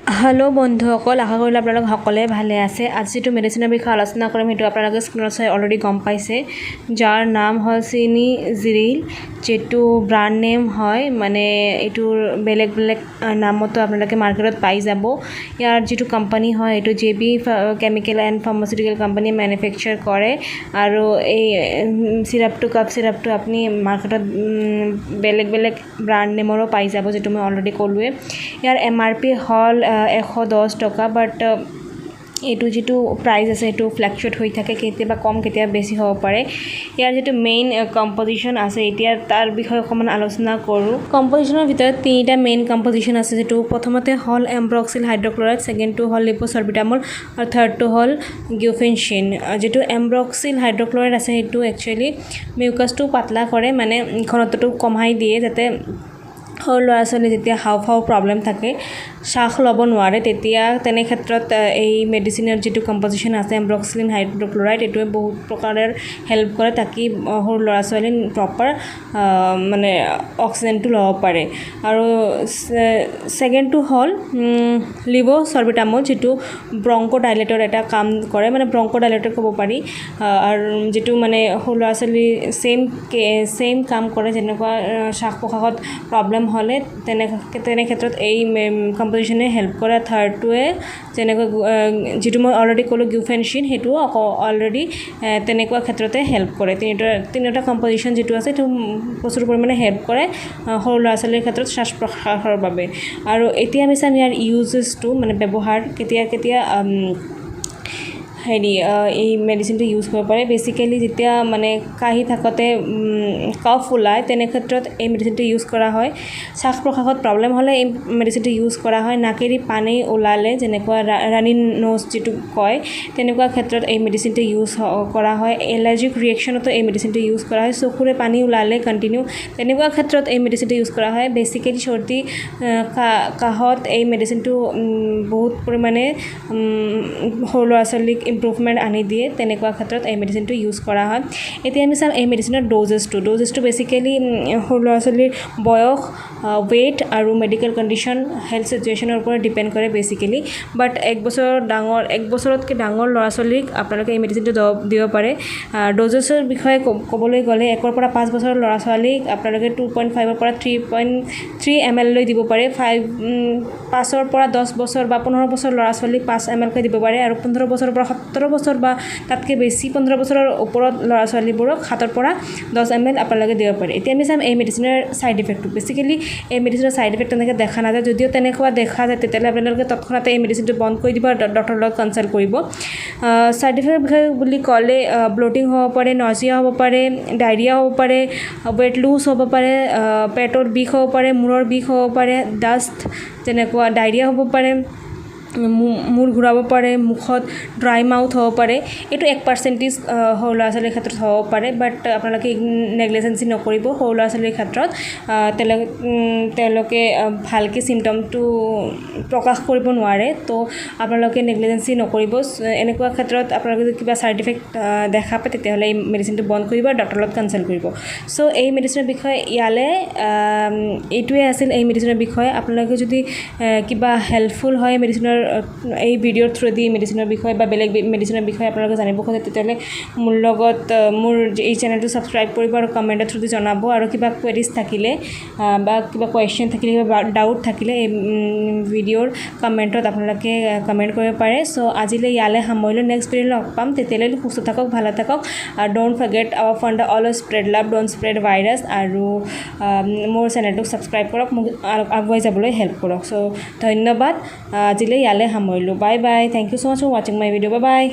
Hello' বন্ধুসকল, আশা কৰিলোঁ আপোনালোক সকলোৱে ভালে আছে। আজি যিটো মেডিচিনৰ বিষয়ে আলোচনা কৰিম সেইটো আপোনালোকে স্ক্ৰীনত চাই অলৰেডি গম পাইছে, যাৰ নাম হ'ল senziryl, যিটো ব্ৰাণ্ড নেম হয়। মানে এইটোৰ বেলেগ বেলেগ নামতো আপোনালোকে মাৰ্কেটত পাই যাব। ইয়াৰ যিটো কোম্পানী হয় এইটো JB chemical and pharmaceutical company manufacture কৰে। আৰু এই চিৰাপটো কাপ চিৰাপটো আপুনি মাৰ্কেটত বেলেগ বেলেগ ব্ৰাণ্ড নেমৰো পাই যাব, যিটো মই অলৰেডি ক'লোৱে। ইয়াৰ MRP হ'ল 110 টকা, বাট এইটো যিটো প্ৰাইচ আছে সেইটো ফ্লাকচুৱেট হৈ থাকে, কেতিয়াবা কম কেতিয়াবা বেছি হ'ব পাৰে। ইয়াৰ যিটো মেইন কম্পজিশ্যন আছে, এতিয়া তাৰ বিষয়ে অকণমান আলোচনা কৰোঁ। কম্পজিশ্যনৰ ভিতৰত তিনিটা মেইন কম্পজিশ্যন আছে, যিটো প্ৰথমতে হ'ল এমব্ৰক্সিল হাইড্ৰক্লৰাইড, ছেকেণ্ডটো হ'ল লিপ'ছৰবিটামল আৰু থাৰ্ডটো হ'ল গিউফেনচিন। যিটো এমব্ৰক্সিল হাইড্ৰক্লৰাইড আছে সেইটো একচুৱেলি মিউকাছটো পাতলা কৰে, মানে ঘনত্বটো কমাই দিয়ে, যাতে সৰু ল'ৰা ছোৱালী যেতিয়া হাওঁফাওঁ প্ৰব্লেম থাকে, শ্বাস ল'ব নোৱাৰে, তেতিয়া তেনে ক্ষেত্ৰত এই মেডিচিনৰ যিটো কম্পজিশ্যন আছে এমব্ৰক্সিলিন হাইড্ৰক্লৰাইড, এইটোৱে বহুত প্ৰকাৰৰ হেল্প কৰে, তাকি সৰু ল'ৰা ছোৱালী প্ৰপাৰ মানে অক্সিজেনটো ল'ব পাৰে। আৰু ছেকেণ্ডটো হ'ল লিপ'ছৰবিটামল, যিটো ব্ৰংকোডাইলেটৰ এটা কাম কৰে, মানে ব্ৰংকোডাইলেটৰ ক'ব পাৰি। আৰু যিটো মানে সৰু ল'ৰা ছোৱালী ছেইম কাম কৰে, যেনেকুৱা শ্বাস প্ৰশ্বাসত প্ৰব্লেম হ'লে তেনে ক্ষেত্ৰত এই কম্পজিশ্যনে হেল্প কৰে। থাৰ্ডটোৱে যেনেকৈ যিটো মই অলৰেডি ক'লোঁ গিউফেনচিন, সেইটোও অলৰেডি তেনেকুৱা ক্ষেত্ৰতে হেল্প কৰে। তিনিটা কম্পজিশ্যন যিটো আছে সেইটো প্ৰচুৰ পৰিমাণে হেল্প কৰে সৰু ল'ৰা ছোৱালীৰ ক্ষেত্ৰত শ্বাস প্ৰশ্বাসৰ বাবে। আৰু এতিয়া আমি চাম ইয়াৰ ইউজেছটো, মানে ব্যৱহাৰ কেতিয়া এই মেডিচিনটো ইউজ কৰিব পাৰে। বেচিকেলি যেতিয়া মানে কাহি থাকোঁতে কফ ওলায়, তেনে ক্ষেত্ৰত এই মেডিচিনটো ইউজ কৰা হয়। শ্বাস প্ৰশ্বাসত প্ৰব্লেম হ'লে এই মেডিচিনটো ইউজ কৰা হয়। নাকেদি পানী ওলালে, যেনেকুৱা ৰাণী নোজ যিটো কয়, তেনেকুৱা ক্ষেত্ৰত এই মেডিচিনটো ইউজ কৰা হয়। এলাৰ্জিক ৰিয়েকশ্যনতো এই মেডিচিনটো ইউজ কৰা হয়। চকুৰে পানী ওলালে কণ্টিনিউ, তেনেকুৱা ক্ষেত্ৰত এই মেডিচিনটো ইউজ কৰা হয়। বেচিকেলি চৰ্দি কাহত এই মেডিচিনটো বহুত পৰিমাণে সৰু ল'ৰা ছোৱালীক ইম্প্ৰুভমেণ্ট আনি দিয়ে, তেনেকুৱা ক্ষেত্ৰত এই মেডিচিনটো ইউজ কৰা হয়। এতিয়া আমি চাম এই মেডিচিনৰ ড'জেছটো বেচিকেলি সৰু ল'ৰা ছোৱালীৰ বয়স, ৱেইট আৰু মেডিকেল কণ্ডিশ্যন, হেল্থ চিটুৱেশ্যনৰ ওপৰত ডিপেণ্ড কৰে বেচিকেলি। বাট এক বছৰতকৈ ডাঙৰ ল'ৰা ছোৱালীক আপোনালোকে এই মেডিচিনটো দিব পাৰে। ড'জেছৰ বিষয়ে ক'বলৈ গ'লে 1 পৰা 5 বছৰৰ ল'ৰা ছোৱালীক আপোনালোকে 2.5 পৰা 3 ml লৈ দিব পাৰে। 5 পৰা 10 বছৰ বা 15 বছৰ ল'ৰা ছোৱালীক 5 ml কৈ দিব পাৰে। আৰু 15 বছৰৰ পৰা 17 বছৰ বা তাতকৈ বেছি 15 বছৰৰ ওপৰত ল'ৰা ছোৱালীবোৰক 7 পৰা 10 ml আপোনালোকে দিব পাৰে। এতিয়া আমি চাম এই মেডিচিনৰ ছাইড ইফেক্টটো। বেচিকেলি এই মেডিচিনৰ ছাইড ইফেক্ট তেনেকৈ দেখা নাযায়, যদিও তেনেকুৱা দেখা যায় তেতিয়াহ'লে আপোনালোকে তৎক্ষণাতে এই মেডিচিনটো বন্ধ কৰি দিব আৰু ডক্টৰৰ লগত কনচাল্ট কৰিব। ছাইড ইফেক্টৰ বিষয়ে বুলি ক'লে ব্লটিং হ'ব পাৰে, নজিয়া হ'ব পাৰে, ডায়েৰিয়া হ'ব পাৰে, ৱেট লুজ হ'ব পাৰে, পেটৰ বিষ হ'ব পাৰে, মূৰৰ বিষ হ'ব পাৰে, ডাষ্ট যেনেকুৱা ডায়েৰিয়া হ'ব পাৰে, মূৰ ঘূৰাব পাৰে, মুখত ড্ৰাই মাউথ হ'ব পাৰে। এইটো 1% সৰু ল'ৰা ছোৱালীৰ ক্ষেত্ৰত হ'ব পাৰে, বাট আপোনালোকে নেগলিজেঞ্চি নকৰিব। সৰু ল'ৰা ছোৱালীৰ ক্ষেত্ৰত তেওঁলোকে ভালকৈ চিমটমটো প্ৰকাশ কৰিব নোৱাৰে, তো আপোনালোকে নেগলিজেঞ্চি নকৰিব। এনেকুৱা ক্ষেত্ৰত আপোনালোকে যদি কিবা ছাইড ইফেক্ট দেখা পায়, তেতিয়াহ'লে এই মেডিচিনটো বন্ধ কৰিব আৰু ডক্টৰৰ লগত কনচাল্ট কৰিব। চ' এই মেডিচিনৰ বিষয়ে এইটোৱে আছিল এই মেডিচিনৰ বিষয়ে। আপোনালোকে যদি কিবা হেল্পফুল হয় মেডিচিনৰ এই ভিডিঅ'ৰ থ্ৰুদি মেডিচিনৰ বিষয়ে বা বেলেগ মেডিচিনৰ বিষয়ে আপোনালোকে জানিব খোজে, তেতিয়াহ'লে মোৰ এই চেনেলটো ছাবস্ক্ৰাইব কৰিব আৰু কমেণ্টৰ থ্ৰুদি জনাব। আৰু কিবা কুৱেৰিজ থাকিলে বা কিবা কুৱেশ্যন থাকিলে বা ডাউট থাকিলে এই ভিডিঅ'ৰ কমেণ্টত আপোনালোকে কমেণ্ট কৰিব পাৰে। চ' আজিলৈ ইয়ালৈ সামৰিলোঁ। নেক্সট ভিডিঅ'লৈ লগ পাম, তেতিয়ালৈ সুস্থ থাকক, ভালে থাকক। আৰু don't forget our funda always spread love, don't spread virus. আৰু মোৰ চেনেলটোক ছাবস্ক্ৰাইব কৰক, মোক আগুৱাই যাবলৈ হেল্প কৰক। চ' ধন্যবাদ, আজিলৈ ইয়ালৈ সামৰিলোঁ। Bye bye, thank you so' much for ৱাচিং মাই ভিডিঅ'। Bye bye.